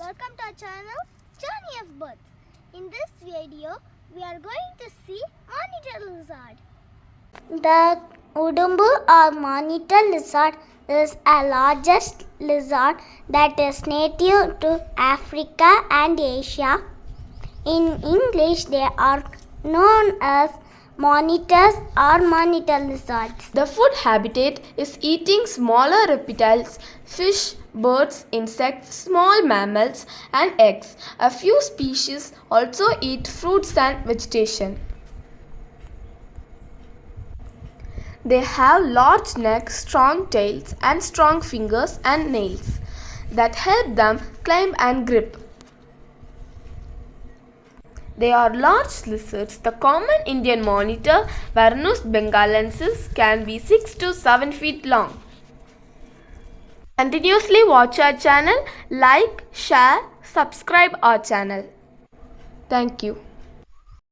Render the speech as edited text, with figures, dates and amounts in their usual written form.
Welcome to our channel Journey of Birth. In this video, we are going to see monitor lizard. The Udumbu or monitor lizard is a largest lizard that is native to Africa and Asia. In English, they are known as monitors or monitor lizards. The food habitat is eating smaller reptiles, fish, birds, insects, small mammals, and eggs. A few species also eat fruits and vegetation. They have large necks, strong tails, and strong fingers and nails that help them climb and grip. They are large lizards. The common Indian monitor, Varanus bengalensis, can be 6 to 7 feet long. Continuously watch our channel, like, share, subscribe our channel. Thank you.